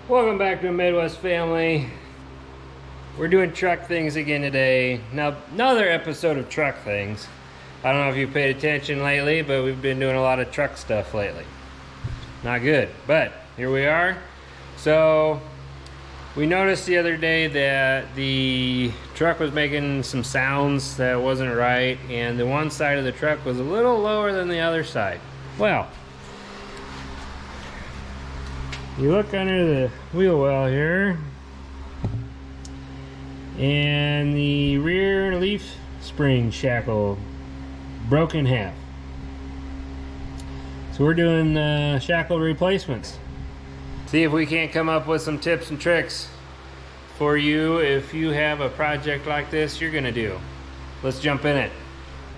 Welcome back to the Midwest family. We're doing truck things again today. Now, another episode of truck things. I don't know if you've paid attention lately, but we've been doing a lot of truck stuff lately. Not good, but here we are. So, we noticed the other day that the truck was making some sounds that wasn't right, and the one side of the truck was a little lower than the other side. Well, you look under the wheel well here, and the rear leaf spring shackle broke in half. So we're doing shackle replacements. See if we can't come up with some tips and tricks for you if you have a project like this you're gonna do. Let's jump in it.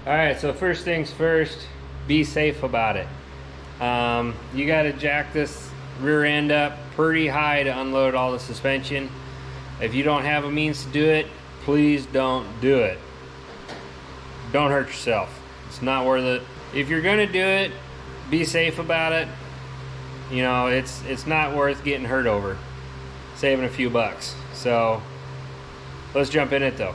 Alright, so first things first, be safe about it. You gotta jack this rear end up pretty high to unload all the suspension. If you don't have a means to do it, please don't do it. Don't hurt yourself. It's not worth it. If you're gonna do it, be safe about it. You know, it's not worth getting hurt over. Saving a few bucks. So let's jump in it though.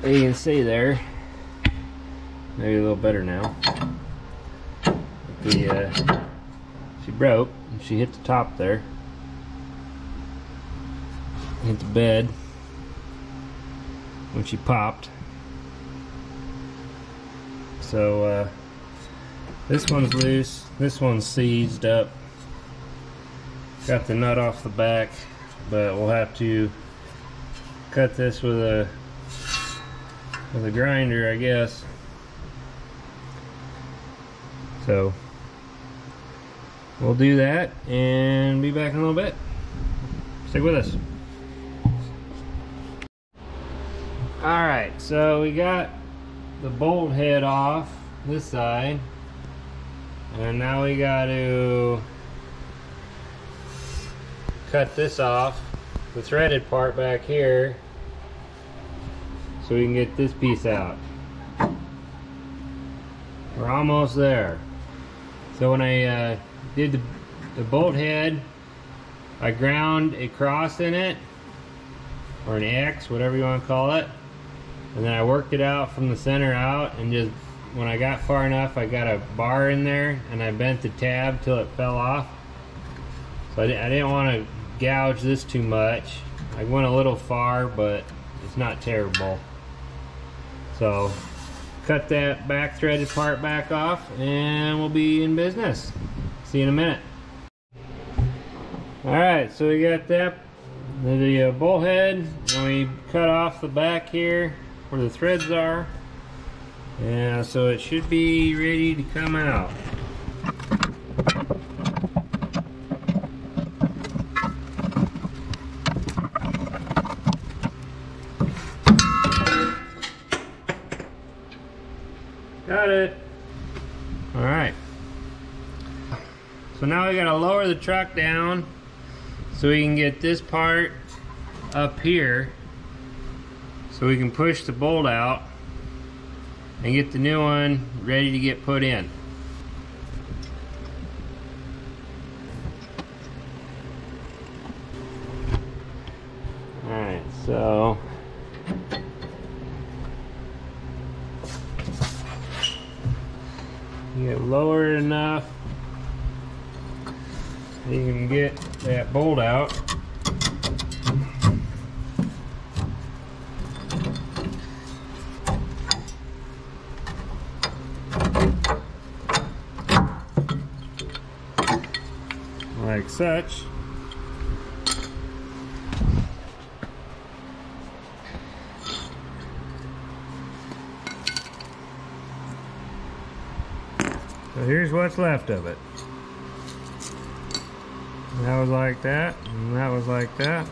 You can see there, maybe a little better now. She broke and she hit the top there, hit the bed when she popped. So this one's loose, this one's seized up. Got the nut off the back, but we'll have to cut this with a grinder, I guess. So we'll do that and be back in a little bit. Stick with us. Alright, so we got the bolt head off this side, and now we got to cut this off, the threaded part back here, so we can get this piece out. We're almost there. So when I did the bolt head, I ground a cross in it, or an X, whatever you want to call it, and then I worked it out from the center out, and just when I got far enough, I got a bar in there and I bent the tab till it fell off. So I didn't want to gouge this too much. I went a little far, but it's not terrible. So cut that back threaded part back off and we'll be in business. See you in a minute. Alright, so we got that, the bolt head, and we cut off the back here where the threads are. And so it should be ready to come out. Got it. Alright. So now we gotta lower the truck down so we can get this part up here so we can push the bolt out and get the new one ready to get put in. Alright, so Get lowered enough so you can get that bolt out. Like such. So here's what's left of it. That was like that, and that was like that.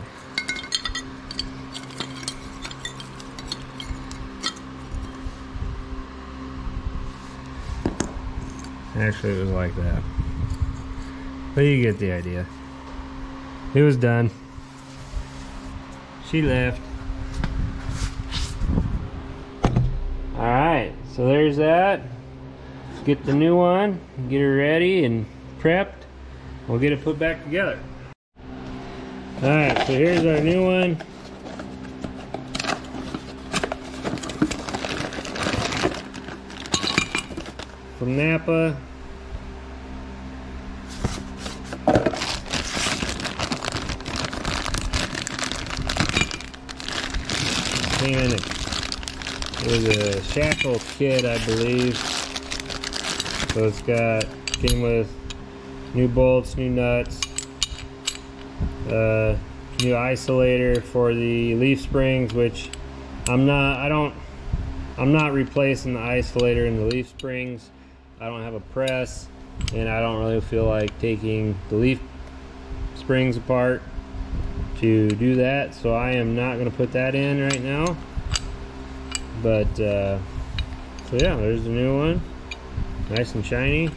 Actually, it was like that. But you get the idea. It was done. She left. Alright, so there's that. Let's get the new one, get her ready and prepped. We'll get it put back together. Alright, so here's our new one. From Napa. And it was a Shackle kit, I believe. So it's came with new bolts, new nuts, new isolator for the leaf springs, which I'm not replacing the isolator in the leaf springs. I don't have a press, and I don't really feel like taking the leaf springs apart to do that, so I am not going to put that in right now. But so yeah, there's the new one, nice and shiny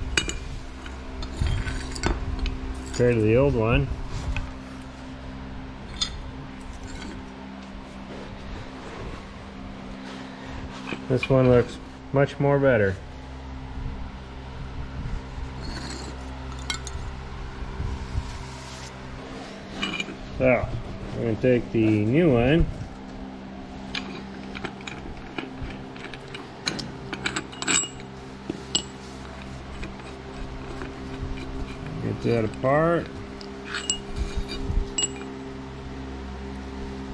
compared to the old one. This one looks much more better. So I'm going to take the new one, get that apart.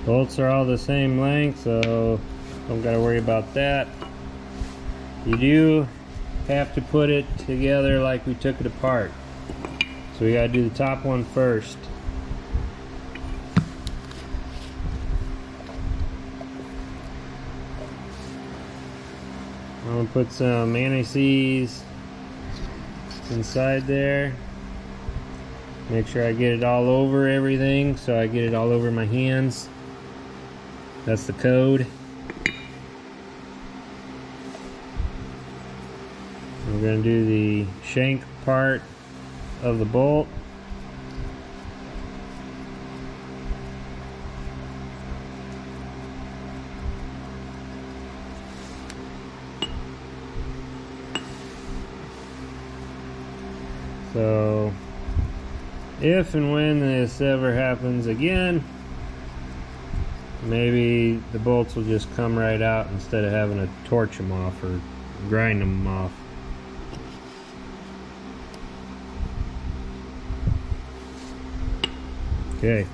Bolts are all the same length, so don't got to worry about that. You do have to put it together like we took it apart, so we got to do the top one first. I'm going to put some anti-seize inside there. Make sure I get it all over everything, so I get it all over my hands. That's the code. We're going to do the shank part of the bolt. So if and when this ever happens again, maybe the bolts will just come right out instead of having to torch them off or grind them off. Okay.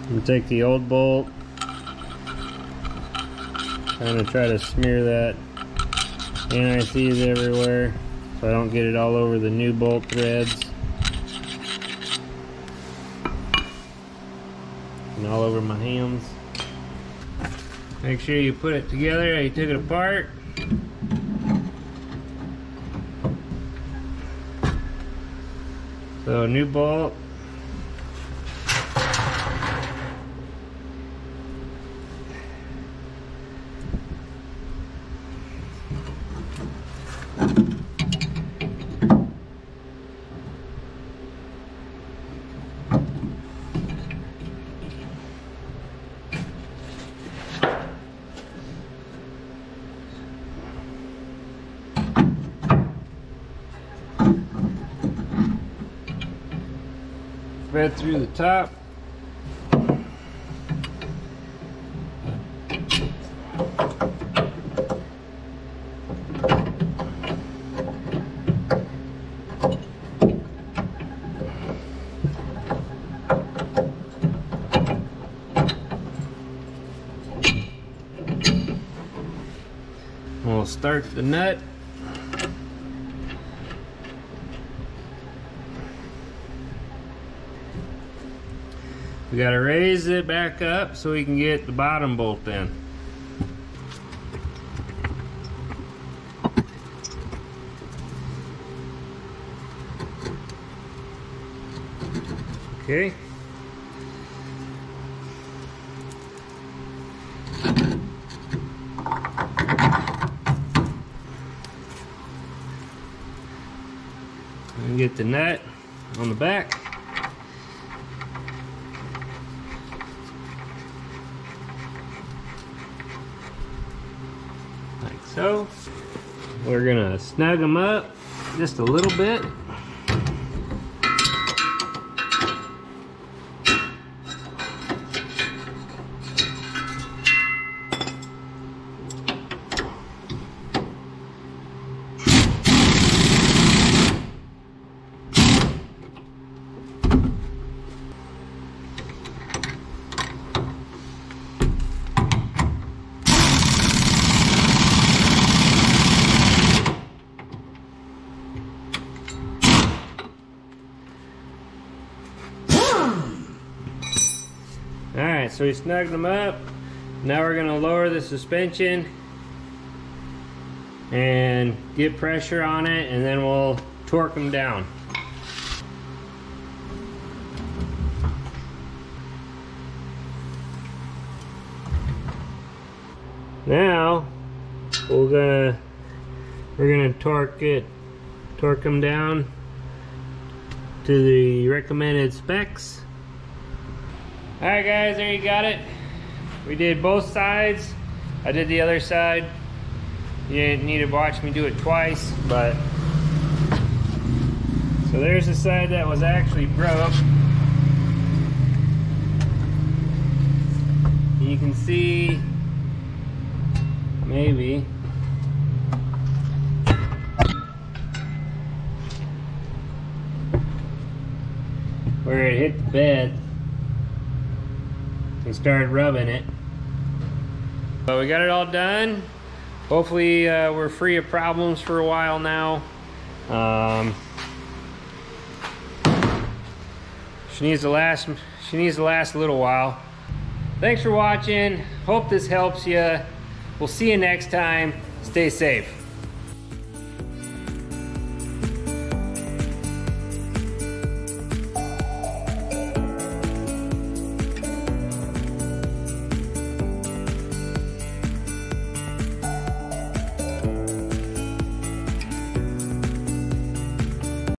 I'm going to take the old bolt, kind of try to smear that anti-seize everywhere so I don't get it all over the new bolt threads and all over my hands. Make sure you put it together how you took it apart. So new bolt. Thread through the top. start the nut. We gotta raise it back up so we can get the bottom bolt in. Okay. And get the nut on the back. Like so. We're gonna snug them up just a little bit. Alright, so we snugged them up. Now we're going to lower the suspension and get pressure on it, and then we'll torque them down. Now we're gonna torque them down to the recommended specs. Alright guys, there you got it. We did both sides. I did the other side. You didn't need to watch me do it twice, but so there's the side that was actually broke. You can see maybe where it hit the bed and started rubbing it. But we got it all done. Hopefully we're free of problems for a while now. She needs to last a little while. Thanks for watching. Hope this helps you. We'll see you next time. Stay safe.